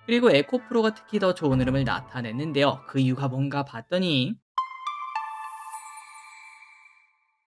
그리고 에코프로가 특히 더 좋은 흐름을 나타냈는데요. 그 이유가 뭔가 봤더니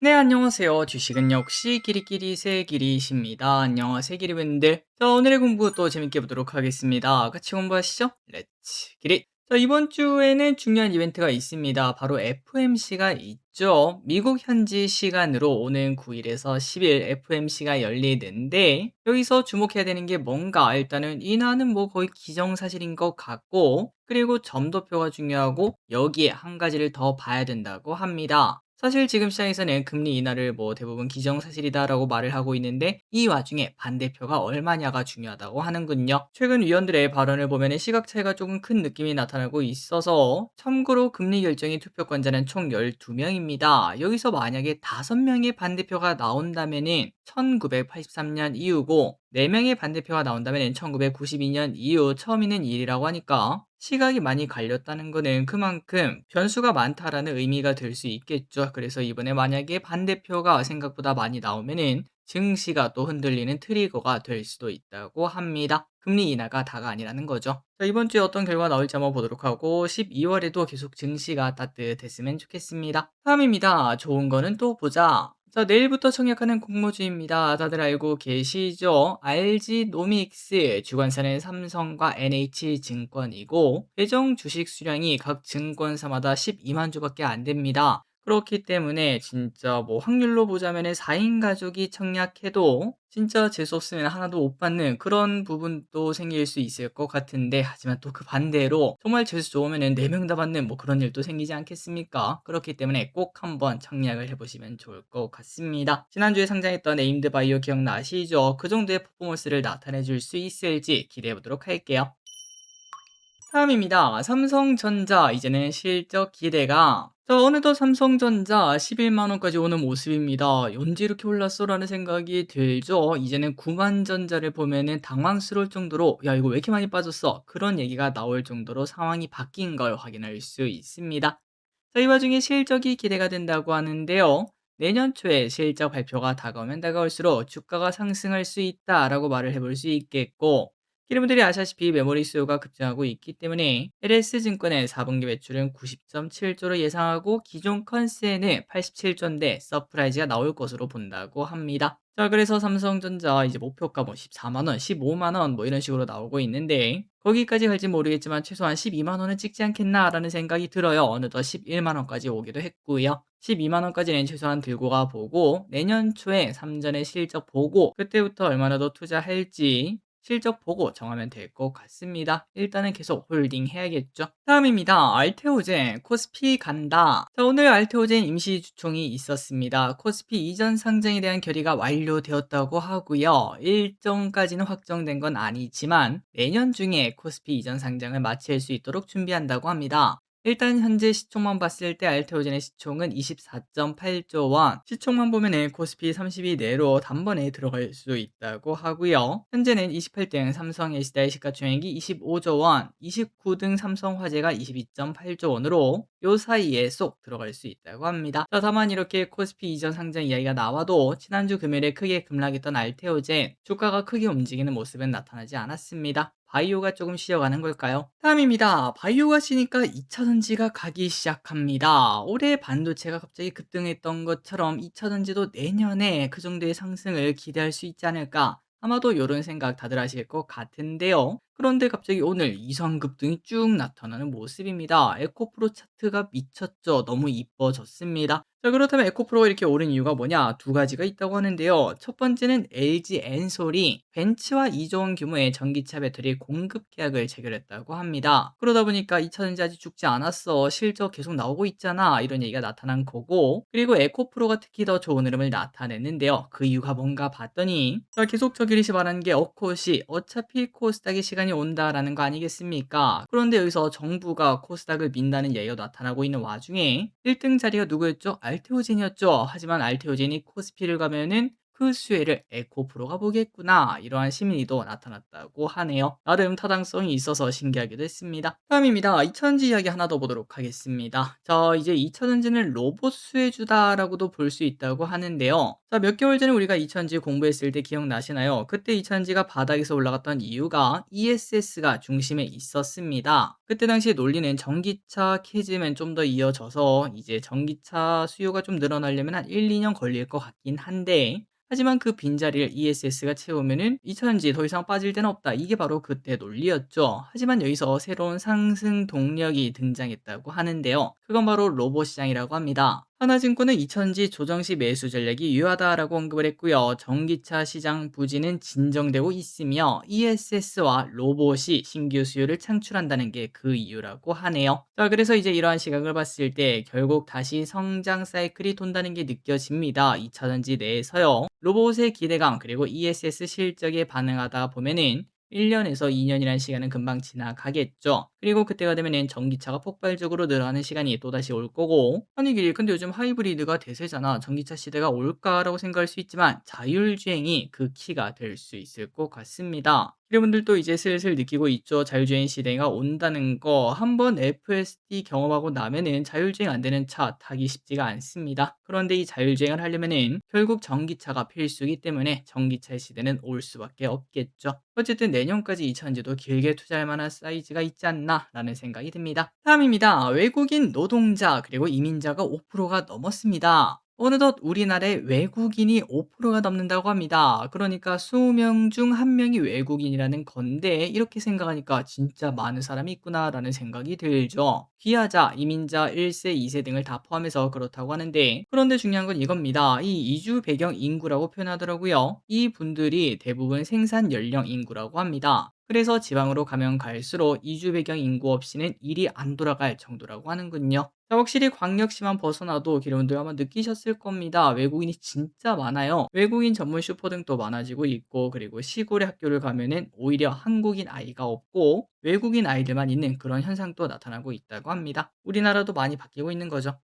네, 안녕하세요. 주식은 역시 끼리끼리 새끼리십니다. 안녕하세요, 끼리분들. 자, 오늘의 공부 또 재밌게 보도록 하겠습니다. 같이 공부하시죠. 렛츠 기릿. 자, 이번 주에는 중요한 이벤트가 있습니다. 바로 FMC가 있죠. 미국 현지 시간으로 오는 9일에서 10일 FMC가 열리는데 여기서 주목해야 되는 게 뭔가 일단은 인하는 뭐 거의 기정사실인 것 같고 그리고 점도표가 중요하고 여기에 한 가지를 더 봐야 된다고 합니다. 사실 지금 시장에서는 금리 인하를 뭐 대부분 기정사실이다라고 말을 하고 있는데 이 와중에 반대표가 얼마냐가 중요하다고 하는군요. 최근 위원들의 발언을 보면 시각 차이가 조금 큰 느낌이 나타나고 있어서 참고로 금리 결정의 투표권자는 총 12명입니다. 여기서 만약에 5명의 반대표가 나온다면은 1983년 이후고 4명의 반대표가 나온다면 1992년 이후 처음 있는 일이라고 하니까 시각이 많이 갈렸다는 거는 그만큼 변수가 많다라는 의미가 될 수 있겠죠. 그래서 이번에 만약에 반대표가 생각보다 많이 나오면은 증시가 또 흔들리는 트리거가 될 수도 있다고 합니다. 금리 인하가 다가 아니라는 거죠. 자, 이번 주에 어떤 결과 나올지 한번 보도록 하고 12월에도 계속 증시가 따뜻했으면 좋겠습니다. 다음입니다. 좋은 거는 또 보자. 자, 내일부터 청약하는 공모주입니다. 다들 알고 계시죠? RG노믹스, 주관사는 삼성과 NH증권이고 최종 주식 수량이 각 증권사마다 12만 주밖에 안 됩니다. 그렇기 때문에 진짜 뭐 확률로 보자면은 4인 가족이 청약해도 진짜 재수 없으면 하나도 못 받는 그런 부분도 생길 수 있을 것 같은데 하지만 또 그 반대로 정말 재수 좋으면은 4명 다 받는 뭐 그런 일도 생기지 않겠습니까? 그렇기 때문에 꼭 한번 청약을 해보시면 좋을 것 같습니다. 지난주에 상장했던 에임드바이오 기억나시죠? 그 정도의 퍼포먼스를 나타내 줄 수 있을지 기대해 보도록 할게요. 다음입니다. 삼성전자 이제는 실적 기대가 자, 어느덧 삼성전자 11만 원까지 오는 모습입니다. 언제 이렇게 올랐어라는 생각이 들죠. 이제는 9만 전자를 보면은 당황스러울 정도로 야 이거 왜 이렇게 많이 빠졌어? 그런 얘기가 나올 정도로 상황이 바뀐 걸 확인할 수 있습니다. 자, 이 와중에 실적이 기대가 된다고 하는데요. 내년 초에 실적 발표가 다가오면 다가올수록 주가가 상승할 수 있다라고 말을 해볼 수 있겠고 여러분들이 아시다시피 메모리 수요가 급증하고 있기 때문에 LS증권의 4분기 매출은 90.7조로 예상하고 기존 컨센은 87조인데 서프라이즈가 나올 것으로 본다고 합니다. 자, 그래서 삼성전자 이제 목표가 뭐 14만 원, 15만 원 뭐 이런 식으로 나오고 있는데 거기까지 갈지 모르겠지만 최소한 12만 원은 찍지 않겠나라는 생각이 들어요. 어느덧 11만 원까지 오기도 했고요. 12만 원까지는 최소한 들고 가 보고 내년 초에 삼전의 실적 보고 그때부터 얼마나 더 투자할지 실적 보고 정하면 될 것 같습니다. 일단은 계속 홀딩 해야겠죠. 다음입니다. 알테오젠 코스피 간다. 자, 오늘 알테오젠 임시 주총이 있었습니다. 코스피 이전 상장에 대한 결의가 완료되었다고 하고요. 일정까지는 확정된 건 아니지만 내년 중에 코스피 이전 상장을 마칠 수 있도록 준비한다고 합니다. 일단 현재 시총만 봤을 때 알테오젠의 시총은 24.8조 원, 시총만 보면은 코스피 30위 내로 단번에 들어갈 수 있다고 하고요. 현재는 28등 삼성 SDI 시가총액이 25조 원, 29등 삼성화재가 22.8조 원으로 요 사이에 쏙 들어갈 수 있다고 합니다. 자, 다만 이렇게 코스피 이전 상장 이야기가 나와도 지난주 금요일에 크게 급락했던 알테오젠 주가가 크게 움직이는 모습은 나타나지 않았습니다. 바이오가 조금 쉬어가는 걸까요? 다음입니다. 바이오가 쉬니까 2차전지가 가기 시작합니다. 올해 반도체가 갑자기 급등했던 것처럼 2차전지도 내년에 그 정도의 상승을 기대할 수 있지 않을까? 아마도 이런 생각 다들 하실 것 같은데요. 그런데 갑자기 오늘 이상 급등이 쭉 나타나는 모습입니다. 에코프로 차트가 미쳤죠. 너무 이뻐졌습니다. 자, 그렇다면 에코프로가 이렇게 오른 이유가 뭐냐? 두 가지가 있다고 하는데요. 첫 번째는 LG 엔솔이 벤츠와 2조 원 규모의 전기차 배터리 공급 계약을 체결했다고 합니다. 그러다 보니까 2차전지 아직 죽지 않았어. 실적 계속 나오고 있잖아. 이런 얘기가 나타난 거고 그리고 에코프로가 특히 더 좋은 흐름을 나타냈는데요. 그 이유가 뭔가 봤더니 자, 계속 저기리시 말하는 게 어코시 어차피 코스닥의 시간이 온다라는 거 아니겠습니까? 그런데 여기서 정부가 코스닥을 민다는 얘기가 나타나고 있는 와중에 1등 자리가 누구였죠? 알테오젠이었죠. 하지만 알테오젠이 코스피를 가면은 그 수혜를 에코프로가 보겠구나. 이러한 심리도 나타났다고 하네요. 나름 타당성이 있어서 신기하기도 했습니다. 다음입니다. 2000지 이야기 하나 더 보도록 하겠습니다. 자, 이제 2000전지는 로봇 수혜주다라고도 볼 수 있다고 하는데요. 자, 몇 개월 전에 우리가 2000지 공부했을 때 기억나시나요? 그때 2000지가 바닥에서 올라갔던 이유가 ESS가 중심에 있었습니다. 그때 당시 논리는 전기차 캐즘엔 좀 더 이어져서 이제 전기차 수요가 좀 늘어나려면 한 1, 2년 걸릴 것 같긴 한데, 하지만 그 빈자리를 ESS가 채우면은 2000지 더 이상 빠질 데는 없다. 이게 바로 그때 논리였죠. 하지만 여기서 새로운 상승 동력이 등장했다고 하는데요. 그건 바로 로봇 시장이라고 합니다. 하나증권은 2000지 조정시 매수 전략이 유효하다라고 언급을 했고요. 전기차 시장 부진은 진정되고 있으며 ESS와 로봇이 신규 수요를 창출한다는 게 그 이유라고 하네요. 자, 그래서 이제 이러한 시각을 봤을 때 결국 다시 성장 사이클이 돈다는 게 느껴집니다. 2차전지 내에서요. 로봇의 기대감 그리고 ESS 실적에 반응하다 보면은 1년에서 2년이라는 시간은 금방 지나가겠죠. 그리고 그때가 되면은 전기차가 폭발적으로 늘어나는 시간이 또다시 올 거고, 아니 근데 요즘 하이브리드가 대세잖아. 전기차 시대가 올까라고 생각할 수 있지만 자율주행이 그 키가 될 수 있을 것 같습니다. 여러분들도 이제 슬슬 느끼고 있죠. 자율주행 시대가 온다는 거. 한번 FSD 경험하고 나면은 자율주행 안 되는 차 타기 쉽지가 않습니다. 그런데 이 자율주행을 하려면은 결국 전기차가 필수이기 때문에 전기차의 시대는 올 수밖에 없겠죠. 어쨌든 내년까지 이 차전지도 길게 투자할 만한 사이즈가 있지 않나라는 생각이 듭니다. 다음입니다. 외국인 노동자 그리고 이민자가 5%가 넘었습니다. 어느덧 우리나라에 외국인이 5%가 넘는다고 합니다. 그러니까 20명 중 1명이 외국인이라는 건데, 이렇게 생각하니까 진짜 많은 사람이 있구나라는 생각이 들죠. 귀화자, 이민자 1세, 2세 등을 다 포함해서 그렇다고 하는데, 그런데 중요한 건 이겁니다. 이 이주 배경 인구라고 표현하더라고요. 이 분들이 대부분 생산 연령 인구라고 합니다. 그래서 지방으로 가면 갈수록 이주 배경 인구 없이는 일이 안 돌아갈 정도라고 하는군요. 자, 확실히 광역시만 벗어나도 여러분들 아마 느끼셨을 겁니다. 외국인이 진짜 많아요. 외국인 전문 슈퍼 등도 많아지고 있고, 그리고 시골의 학교를 가면은 오히려 한국인 아이가 없고 외국인 아이들만 있는 그런 현상도 나타나고 있다고 합니다. 우리나라도 많이 바뀌고 있는 거죠.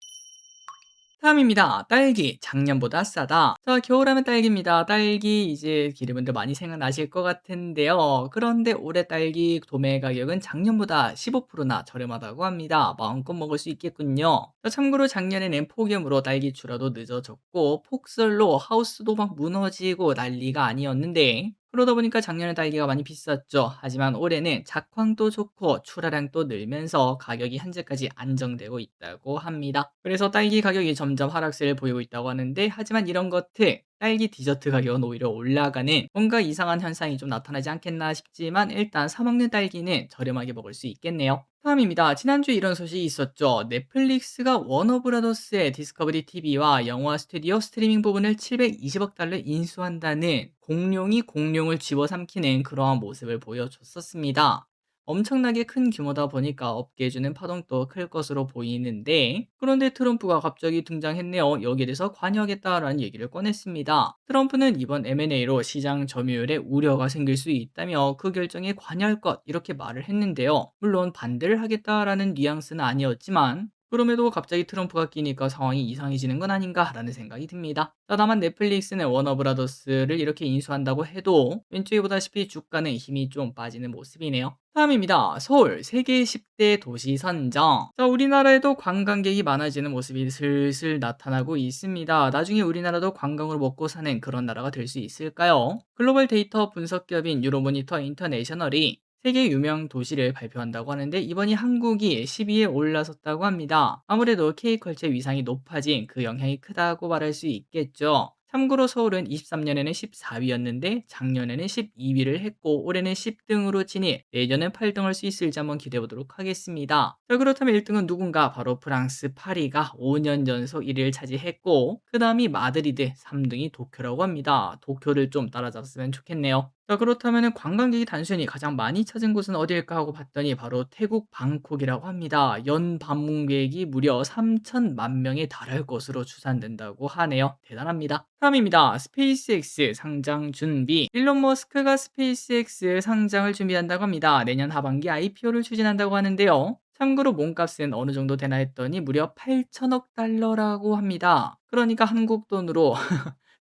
다음입니다. 딸기 작년보다 싸다. 자, 겨울하면 딸기입니다. 딸기 이제 여러분들 많이 생각나실 것 같은데요. 그런데 올해 딸기 도매 가격은 작년보다 15%나 저렴하다고 합니다. 마음껏 먹을 수 있겠군요. 자, 참고로 작년에는 폭염으로 딸기 출하도 늦어졌고 폭설로 하우스도 막 무너지고 난리가 아니었는데, 그러다 보니까 작년에 딸기가 많이 비쌌죠. 하지만 올해는 작황도 좋고 출하량도 늘면서 가격이 현재까지 안정되고 있다고 합니다. 그래서 딸기 가격이 점점 하락세를 보이고 있다고 하는데, 하지만 이런 것들 딸기 디저트 가격은 오히려 올라가는 뭔가 이상한 현상이 좀 나타나지 않겠나 싶지만, 일단 사 먹는 딸기는 저렴하게 먹을 수 있겠네요. 다음입니다. 지난주에 이런 소식이 있었죠. 넷플릭스가 워너브라더스의 디스커버리 TV와 영화 스튜디오 스트리밍 부분을 720억 달러 인수한다는, 공룡이 공룡을 집어삼키는 그러한 모습을 보여줬었습니다. 엄청나게 큰 규모다 보니까 업계에 주는 파동도 클 것으로 보이는데, 그런데 트럼프가 갑자기 등장했네요. 여기에 대해서 관여하겠다라는 얘기를 꺼냈습니다. 트럼프는 이번 M&A로 시장 점유율에 우려가 생길 수 있다며 그 결정에 관여할 것 이렇게 말을 했는데요. 물론 반대를 하겠다라는 뉘앙스는 아니었지만, 그럼에도 갑자기 트럼프가 끼니까 상황이 이상해지는 건 아닌가라는 생각이 듭니다. 자, 다만 넷플릭스는 워너브라더스를 이렇게 인수한다고 해도 왼쪽에 보다시피 주가는 힘이 좀 빠지는 모습이네요. 다음입니다. 서울 세계 10대 도시 선정. 자, 우리나라에도 관광객이 많아지는 모습이 슬슬 나타나고 있습니다. 나중에 우리나라도 관광으로 먹고 사는 그런 나라가 될 수 있을까요? 글로벌 데이터 분석 기업인 유로모니터 인터내셔널이 세계 유명 도시를 발표한다고 하는데, 이번이 한국이 10위에 올라섰다고 합니다. 아무래도 K컬처 위상이 높아진 그 영향이 크다고 말할 수 있겠죠. 참고로 서울은 23년에는 14위였는데 작년에는 12위를 했고, 올해는 10등으로 진입, 내년엔 8등 할 수 있을지 한번 기대해 보도록 하겠습니다. 자, 그렇다면 1등은 누군가? 바로 프랑스 파리가 5년 연속 1위를 차지했고, 그 다음이 마드리드, 3등이 도쿄라고 합니다. 도쿄를 좀 따라잡았으면 좋겠네요. 자, 그렇다면 관광객이 단순히 가장 많이 찾은 곳은 어디일까 하고 봤더니 바로 태국 방콕이라고 합니다. 연 방문객이 무려 3천만 명에 달할 것으로 추산된다고 하네요. 대단합니다. 다음입니다. 스페이스X 상장 준비. 일론 머스크가 스페이스X 상장을 준비한다고 합니다. 내년 하반기 IPO를 추진한다고 하는데요. 참고로 몸값은 어느 정도 되나 했더니 무려 8천억 달러라고 합니다. 그러니까 한국 돈으로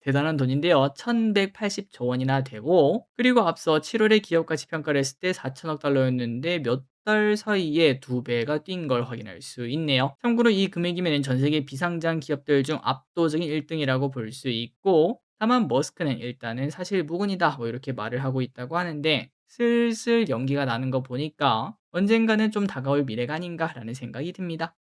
대단한 돈인데요. 1180조 원이나 되고, 그리고 앞서 7월에 기업가치 평가를 했을 때 4천억 달러였는데 몇 달 사이에 2배가 뛴 걸 확인할 수 있네요. 참고로 이 금액이면 전 세계 비상장 기업들 중 압도적인 1등이라고 볼 수 있고, 다만 머스크는 일단은 사실 무근이다 뭐 이렇게 말을 하고 있다고 하는데, 슬슬 연기가 나는 거 보니까 언젠가는 좀 다가올 미래가 아닌가라는 생각이 듭니다.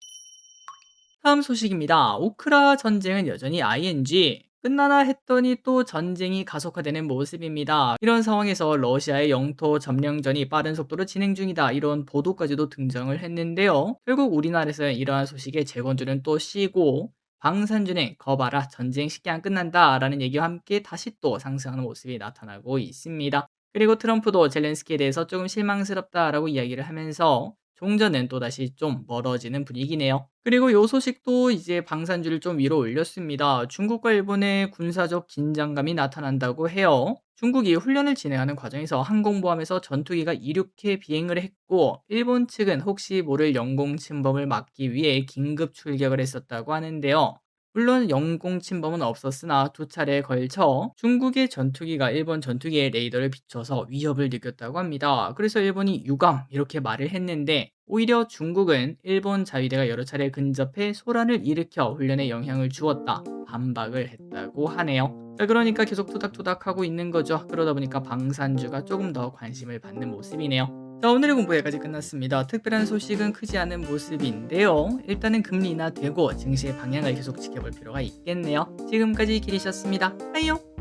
다음 소식입니다. 우크라 전쟁은 여전히 ing 끝나나 했더니 또 전쟁이 가속화되는 모습입니다. 이런 상황에서 러시아의 영토 점령전이 빠른 속도로 진행 중이다, 이런 보도까지도 등장을 했는데요. 결국 우리나라에서는 이러한 소식에 재건주는 또 쉬고, 방산주는 거봐라 전쟁 쉽게 안 끝난다 라는 얘기와 함께 다시 또 상승하는 모습이 나타나고 있습니다. 그리고 트럼프도 젤렌스키에 대해서 조금 실망스럽다라고 이야기를 하면서 종전은 또다시 좀 멀어지는 분위기네요. 그리고 요 소식도 이제 방산주를 좀 위로 올렸습니다. 중국과 일본의 군사적 긴장감이 나타난다고 해요. 중국이 훈련을 진행하는 과정에서 항공모함에서 전투기가 이륙해 비행을 했고, 일본 측은 혹시 모를 영공 침범을 막기 위해 긴급 출격을 했었다고 하는데요. 물론 영공 침범은 없었으나 두 차례에 걸쳐 중국의 전투기가 일본 전투기의 레이더를 비춰서 위협을 느꼈다고 합니다. 그래서 일본이 유감 이렇게 말을 했는데, 오히려 중국은 일본 자위대가 여러 차례 근접해 소란을 일으켜 훈련에 영향을 주었다, 반박을 했다고 하네요. 자, 그러니까 계속 토닥토닥하고 있는 거죠. 그러다 보니까 방산주가 조금 더 관심을 받는 모습이네요. 자, 오늘의 공부 여기까지 끝났습니다. 특별한 소식은 크지 않은 모습인데요. 일단은 금리 인하되고 증시의 방향을 계속 지켜볼 필요가 있겠네요. 지금까지 길이셨습니다. 빠이요.